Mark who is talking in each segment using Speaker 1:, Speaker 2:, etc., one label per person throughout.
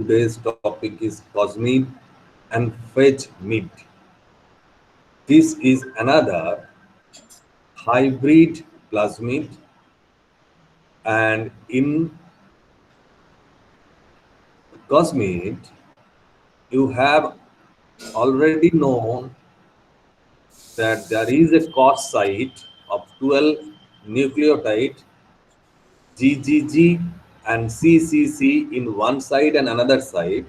Speaker 1: Today's topic is cosmid and fetch meat. This is another hybrid plasmid, and in cosmid you have already known that there is a cos site of 12 nucleotide GGG and CCC in one side and another side.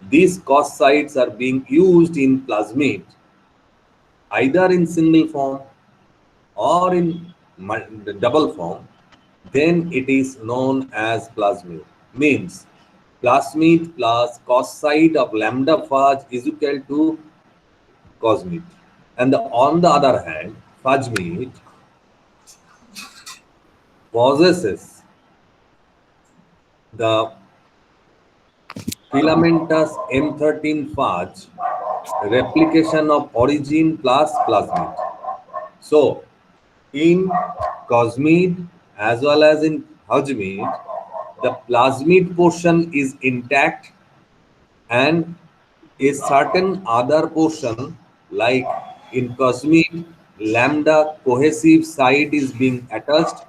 Speaker 1: These cos sites are being used in plasmid either in single form or in double form. Then it is known as plasmid. Means plasmid plus cos site of lambda phage is equal to cosmid. And on the other hand, phagmid possesses the filamentous M13 phage replication of origin plus plasmid. So, in cosmid as well as in phagmid, the plasmid portion is intact and a certain other portion, like in cosmid, lambda cohesive site is being attached.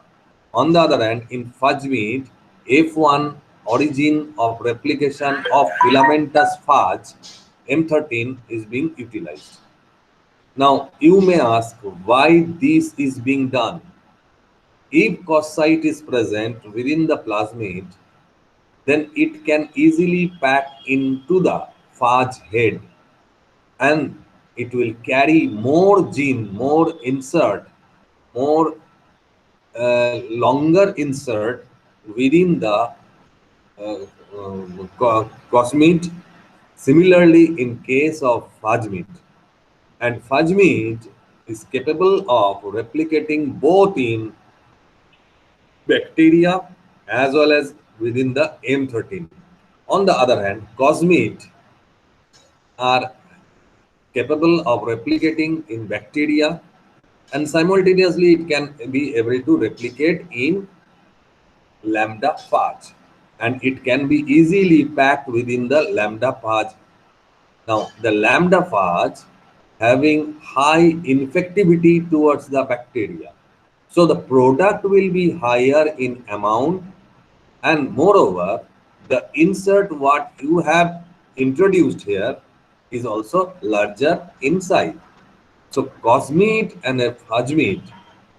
Speaker 1: On the other hand, in phagmid, F1 origin of replication of filamentous phage M13 is being utilized. Now, you may ask why this is being done. If cos site is present within the plasmid, then it can easily pack into the phage head and it will carry more gene, more insert, more longer insert within the cosmid. Similarly, in case of phagmid, and phagmid is capable of replicating both in bacteria as well as within the M13. On the other hand, cosmid are capable of replicating in bacteria and simultaneously it can be able to replicate in lambda phage and it can be easily packed within the lambda phage. Now, the lambda phage having high infectivity towards the bacteria. So, the product will be higher in amount and moreover, the insert what you have introduced here is also larger in size. So, cosmid and phagmid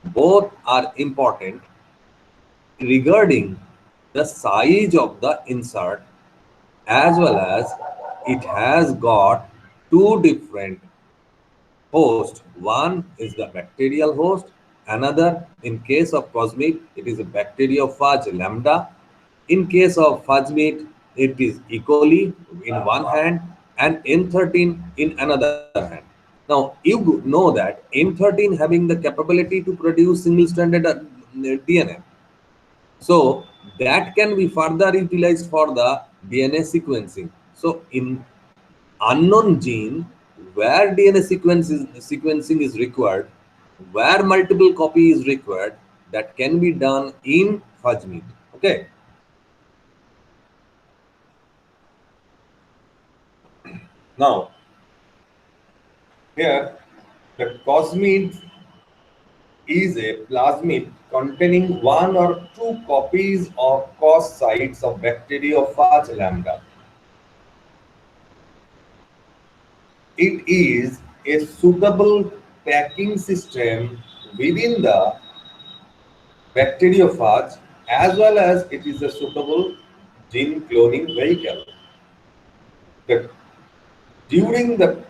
Speaker 1: both are important regarding the size of the insert as well as it has got two different hosts. One is the bacterial host, another in case of cosmid it is a bacteriophage lambda. In case of phagmid it is E. coli in one hand and M13 in another hand. Now you know that M13 having the capability to produce single stranded DNA. So that can be further utilized for the DNA sequencing. So in unknown gene where sequencing is required, where multiple copy is required, that can be done in phagmid. Okay. Now here the cosmid is a plasmid containing one or two copies of cos sites of bacteriophage lambda. It is a suitable packing system within the bacteriophage as well as it is a suitable gene cloning vehicle. The, during the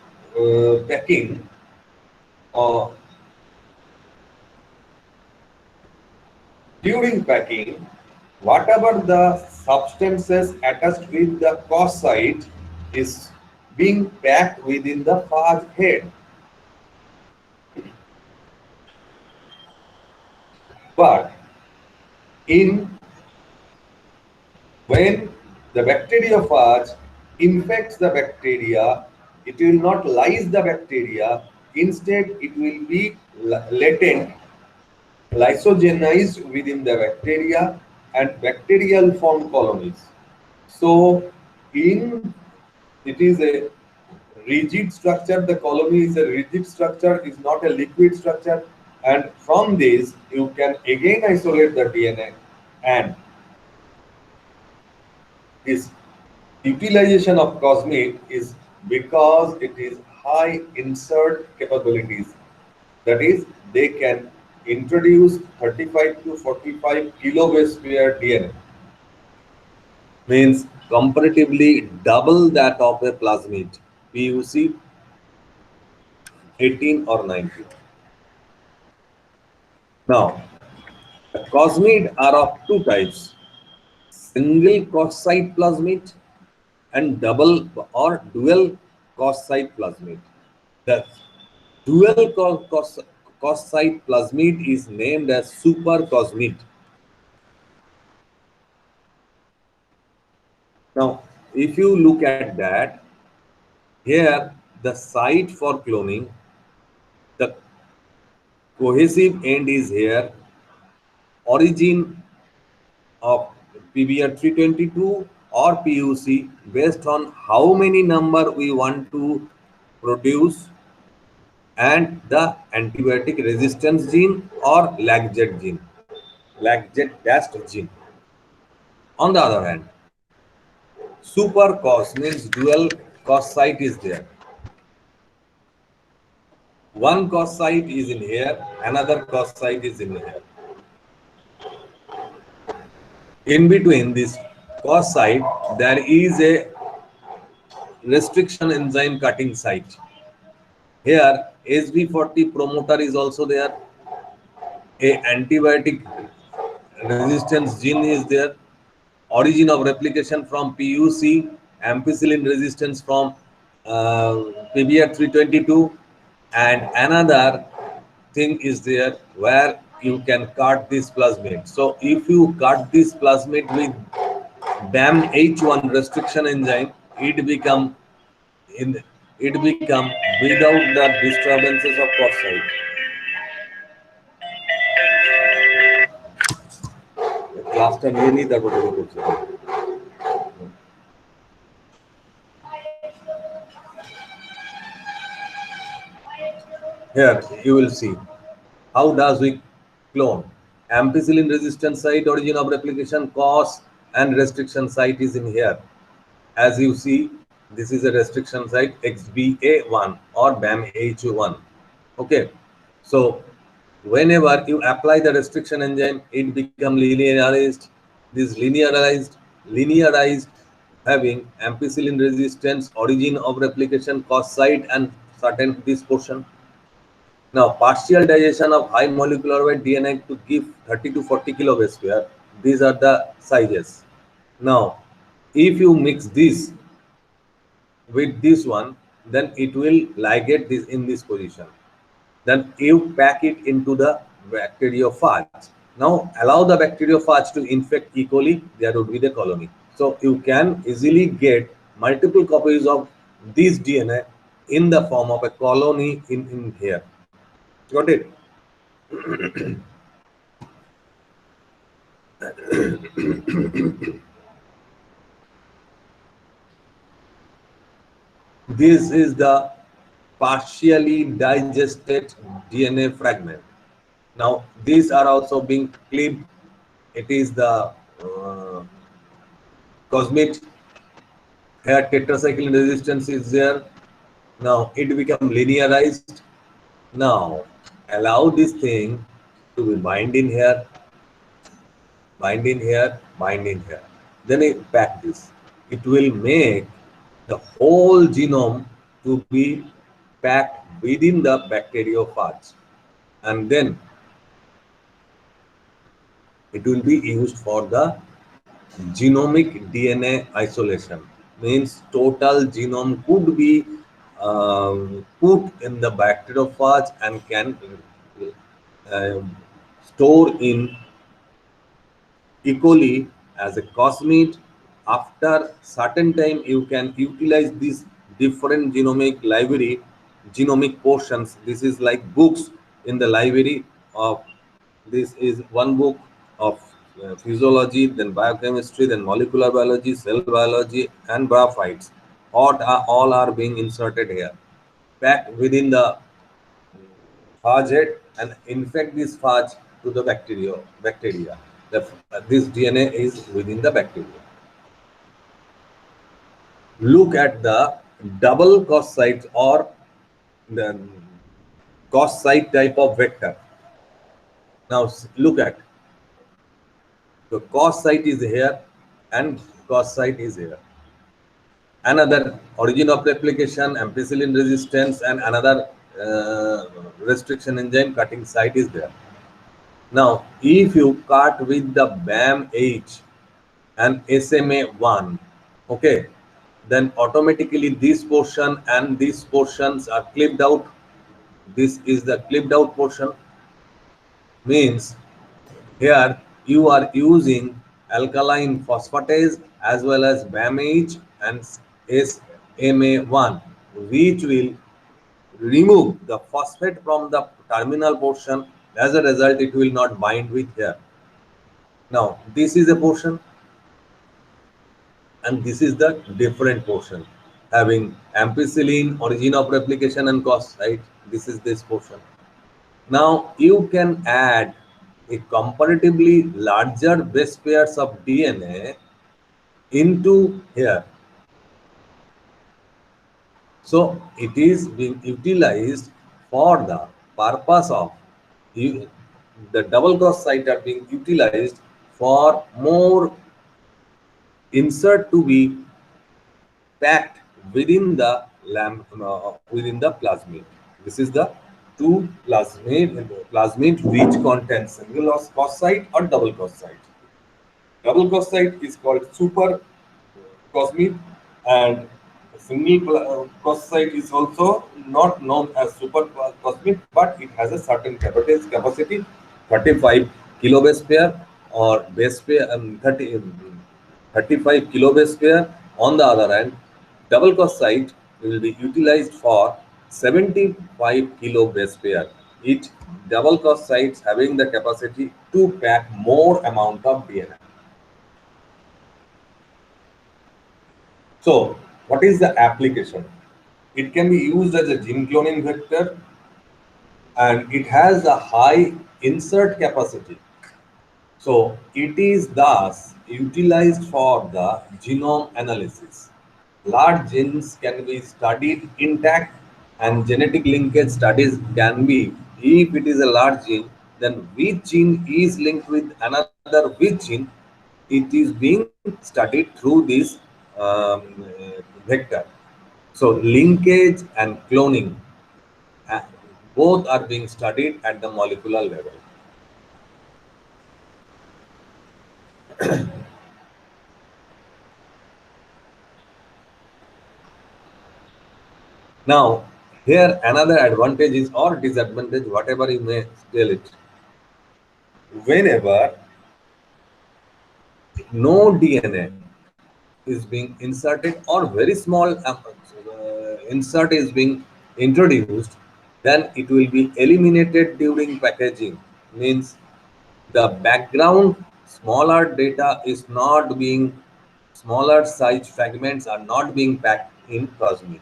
Speaker 1: packing, uh, during packing, whatever the substances attached with the cos site is being packed within the phage head. But in when the bacteriophage infects the bacteria, it will not lyse the bacteria. Instead, it will be latent, lysogenized within the bacteria and bacterial form colonies. So, in it is a rigid structure. The colony is a rigid structure, is not a liquid structure, and from this you can again isolate the DNA. And this utilization of cosmid is because it is high insert capabilities. That is, they can introduce 35 to 45 kilobase pair DNA, means comparatively double that of a plasmid PUC 18 or 19. Now, the cosmid are of two types: single cos site plasmid and double or dual cos site plasmid. The dual cos site plasmid is named as super cosmid. Now, if you look at that, here the site for cloning, the cohesive end is here, origin of PBR 322 or PUC based on how many number we want to produce, and the antibiotic resistance gene or LAGZ gene, LAGZ dashed gene. On the other hand, super cos means dual cos site is there. One cos site is in here, another cos site is in here. In between this cos site, there is a restriction enzyme cutting site. Here, SV40 promoter is also there. A antibiotic resistance gene is there. Origin of replication from PUC, ampicillin resistance from PBR 322, and another thing is there where you can cut this plasmid. So if you cut this plasmid with BAM-H1 restriction enzyme, it become without the disturbances of cross site. ক্লাসটা নিয়ে নিই তারপর করছি। Here you will see how does we clone. Ampicillin resistant site, origin of replication, cause and restriction site is in here. As you see, this is a restriction site XBA1 or BAM-H1. Okay, so whenever you apply the restriction enzyme, it becomes linearized. This linearized having ampicillin resistance, origin of replication, cause site, and certain this portion. Now, partial digestion of high molecular weight DNA to give 30 to 40 kilobase pair. These are the sizes. Now, if you mix this with this one, then it will ligate this in this position. Then you pack it into the bacteriophage. Now, allow the bacteriophage to infect E. coli, there would be the colony. So, you can easily get multiple copies of this DNA in the form of a colony in here. Got it? This is the partially digested DNA fragment. Now, these are also being clipped. It is the cosmid. Here, tetracycline resistance is there. Now, it become linearized. Now, allow this thing to be bind in here, bind in here, bind in here. Then it pack this. It will make the whole genome to be packed within the bacteriophage, and then it will be used for the genomic DNA isolation. Means total genome could be put in the bacteriophage and can store in E. coli as a cosmid. After certain time, you can utilize this different genomic library, genomic portions. This is like books in the library of, this is one book of physiology, then biochemistry, then molecular biology, cell biology, and braphites. All are being inserted here, packed within the phage head and infect this phage to the bacteria. This DNA is within the bacteria. Look at the double cos site or the cos site type of vector. Now look at the cos site is here and cos site is here. Another origin of replication, ampicillin resistance, and another restriction enzyme cutting site is there. Now, if you cut with the BAM-H and SMA1, okay, then automatically this portion and these portions are clipped out. This is the clipped out portion. Means here you are using alkaline phosphatase as well as BAM-H and SMA1, which will remove the phosphate from the terminal portion. As a result, it will not bind with here. Now, this is a portion and this is the different portion having ampicillin, origin of replication and cos, right? This is this portion. Now, you can add a comparatively larger base pairs of DNA into here. So it is being utilized for the purpose of the double cross site are being utilized for more insert to be packed within the plasmid. This is the two plasmid which contains single cross site or double cross site. Double cross site is called super cosmid and single cross site is also not known as super cosmid, but it has a certain capacity 35 kilo base pair or base pair 35 kilo base pair. On the other hand, double cross site will be utilized for 75 kilo base pair. Each double cross sites having the capacity to pack more amount of DNA. So, what is the application? It can be used as a gene cloning vector and it has a high insert capacity. So, it is thus utilized for the genome analysis. Large genes can be studied intact and genetic linkage studies can be, if it is a large gene, then which gene is linked with another which gene, it is being studied through this vector. So linkage and cloning both are being studied at the molecular level. Now, here another advantage is or disadvantage, whatever you may tell it. Whenever no DNA is being inserted or very small insert is being introduced, then it will be eliminated during packaging. Means the background smaller data is not being, smaller size fragments are not being packed in plasmid.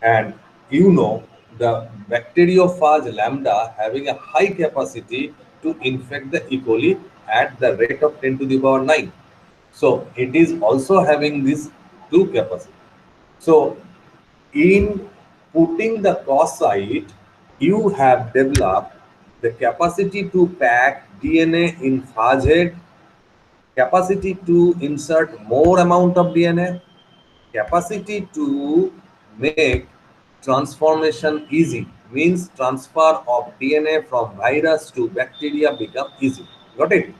Speaker 1: And you know the bacteriophage lambda having a high capacity to infect the E. coli at the rate of 10 to the power 9. So it is also having this two capacity. So in putting the cos site, you have developed the capacity to pack DNA in phage head, capacity to insert more amount of DNA, capacity to make transformation easy, means transfer of DNA from virus to bacteria become easy. Got it?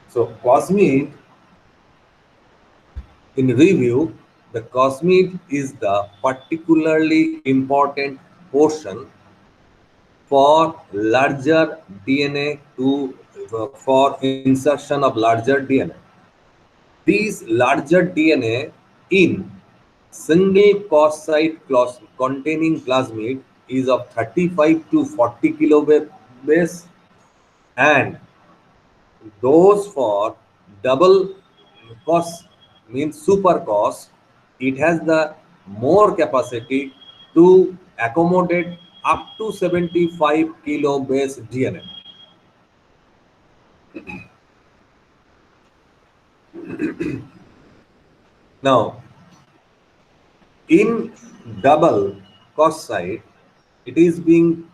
Speaker 1: So plasmid, in review, the plasmid is the particularly important portion for larger DNA for insertion of larger DNA. These larger DNA in single cos site containing plasmid is of 35 to 40 kilobase and Those for double cos means super cos, it has the more capacity to accommodate up to 75 kilo base DNA. Now, in double cos site, it is being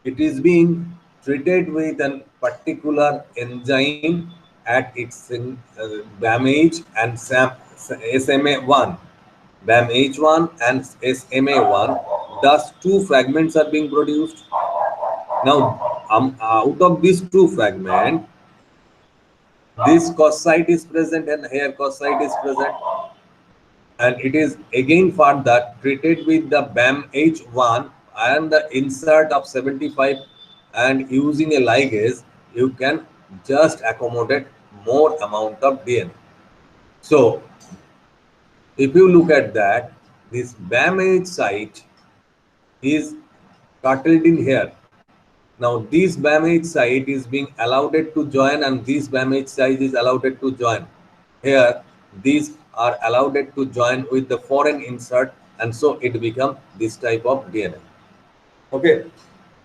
Speaker 1: it is being treated with a particular enzyme at its BAMH and SMA1. BAMH1 and SMA1, thus two fragments are being produced. Now, out of these two fragments, this cos site is present and here cos site is present, and it is again further treated with the BAMH1 and the insert of 75, and using a ligase you can just accommodate more amount of DNA. So if you look at that, this BAMH site is coupled in here. Now this BAMH site is being allowed to join and this BAMH site is allowed to join. Here these are allowed to join with the foreign insert, and so it becomes this type of DNA. Okay,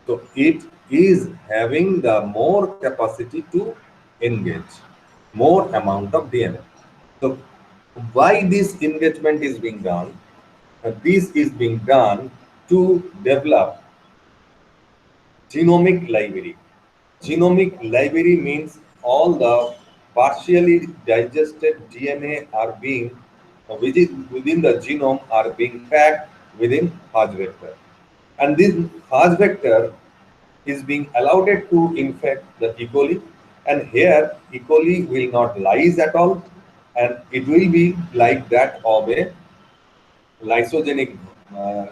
Speaker 1: so it is having the more capacity to engage more amount of DNA. So why this engagement is being done? This is being done to develop genomic library. Genomic library means all the partially digested DNA are being within the genome are being packed within Haj vector, and this Haj vector is being allowed to infect the E. coli, and here E. coli will not lyse at all, and it will be like that of a lysogenic uh,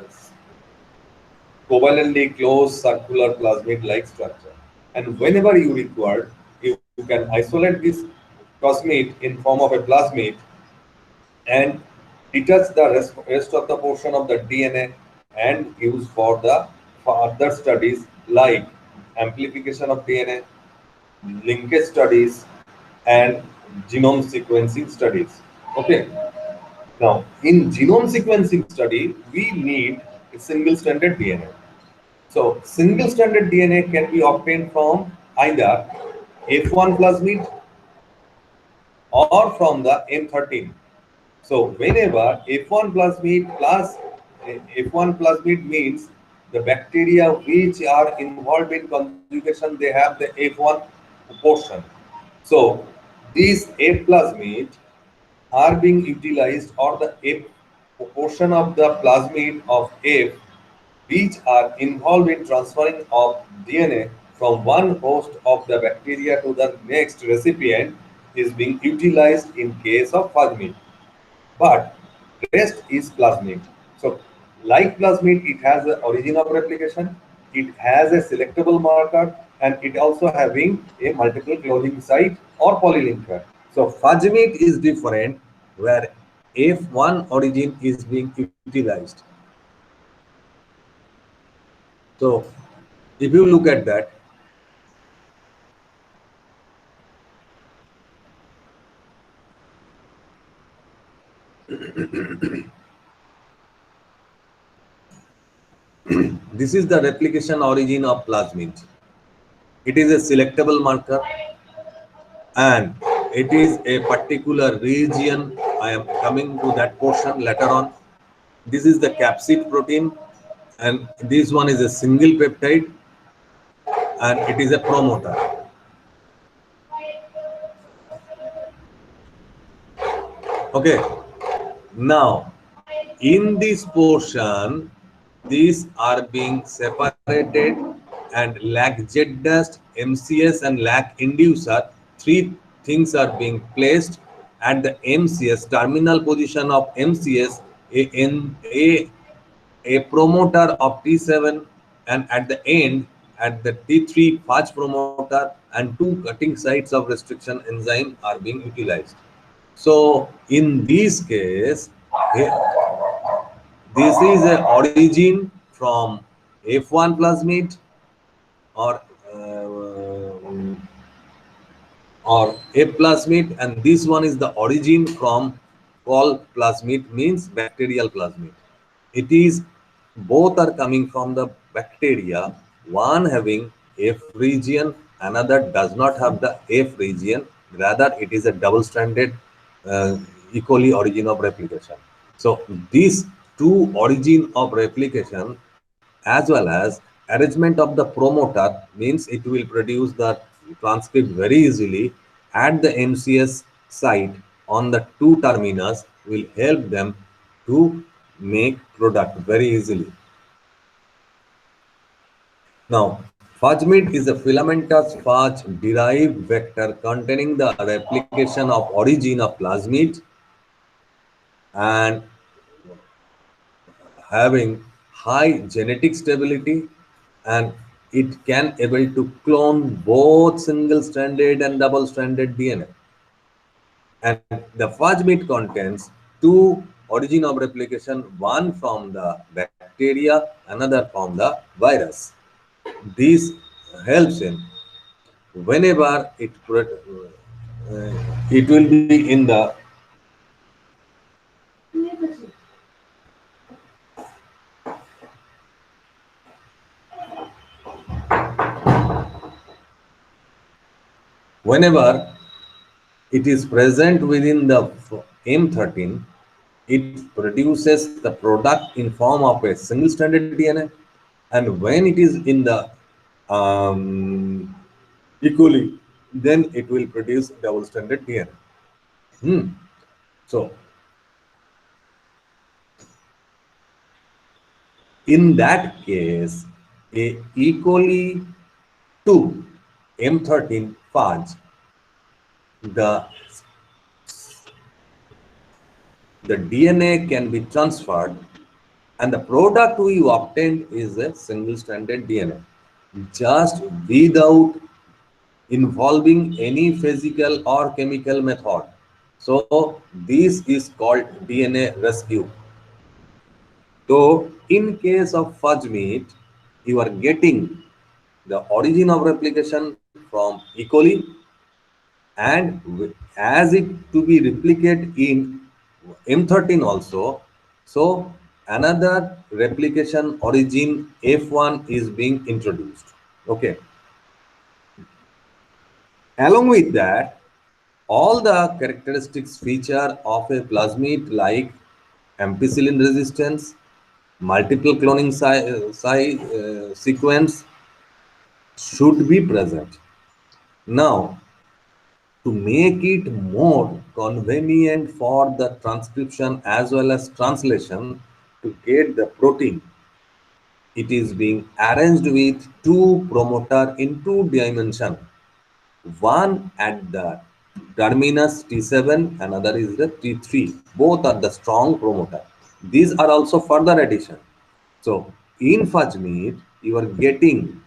Speaker 1: covalently closed circular plasmid-like structure. And whenever you require, you can isolate this plasmid in form of a plasmid and detach the rest of the portion of the DNA and use for the further studies like amplification of DNA, linkage studies, and genome sequencing studies. Okay. Now, in genome sequencing study, we need a single stranded DNA. So single stranded DNA can be obtained from either F1 plasmid or from the M13. So whenever F1 plasmid plus F1 plasmid means the bacteria which are involved in conjugation, they have the F1 portion. So these F plasmid are being utilized, or the F portion of the plasmid of F which are involved in transferring of DNA from one host of the bacteria to the next recipient is being utilized in case of plasmid. But rest is plasmid. So like plasmid, it has the origin of replication, it has a selectable marker, and it also having a multiple closing site or polylinker. So Fajmid is different, where F1 origin is being utilized. So if you look at that, this is the replication origin of plasmid. It is a selectable marker and it is a particular region. I am coming to that portion later on. This is the capsid protein, and this one is a single peptide, and it is a promoter. Okay, now in this portion, these are being separated, and lac jet dust, MCS, and lac inducer, three things are being placed at the MCS terminal position of MCS, a promoter of T7, and at the end at the T3 Faj promoter, and two cutting sites of restriction enzyme are being utilized. So in this case, this is a origin from F1 plasmid or or a plasmid, and this one is the origin from called plasmid, means bacterial plasmid. It is both are coming from the bacteria, one having F region, another does not have the F region, rather it is a double stranded E. coli origin of replication. So these two origin of replication as well as arrangement of the promoter means it will produce the transcript very easily at the MCS site on the two terminus will help them to make product very easily. Now, phagmid is a filamentous phage derived vector containing the replication of origin of plasmid and having high genetic stability, and it can able to clone both single stranded and double stranded DNA. And the phagmid contains two origin of replication, one from the bacteria, another from the virus. This helps in whenever it will be in the whenever it is present within the M13, it produces the product in form of a single stranded DNA, and when it is in the E. coli, then it will produce double stranded DNA. So in that case, a E. coli 2 M13 phage, the the DNA can be transferred, and the product we obtained is a single stranded DNA, just without involving any physical or chemical method. So this is called DNA rescue. So in case of fudge meat, you are getting the origin of replication from E. coli, and as it to be replicate in M13 also, so another replication origin F1 is being introduced. Okay. Along with that, all the characteristics feature of a plasmid like ampicillin resistance, multiple cloning sequence should be present. Now, to make it more convenient for the transcription as well as translation to get the protein, it is being arranged with two promoter in two dimension. One at the terminus T7, another is the T3. Both are the strong promoter. These are also further addition. So in Fajmeet, you are getting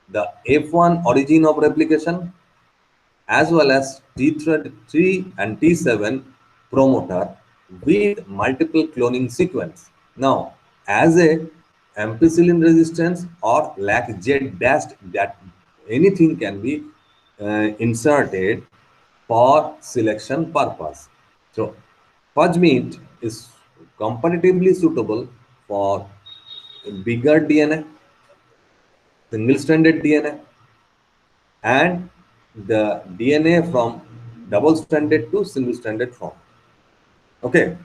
Speaker 1: the F1 origin of replication as well as T3 and T7 promoter with multiple cloning sequence. Now, as a ampicillin resistance or lac jet dashed, that anything can be inserted for selection purpose. So, fudge meat is comparatively suitable for bigger DNA, single-stranded DNA, and the DNA from double-stranded to single-stranded form. Okay.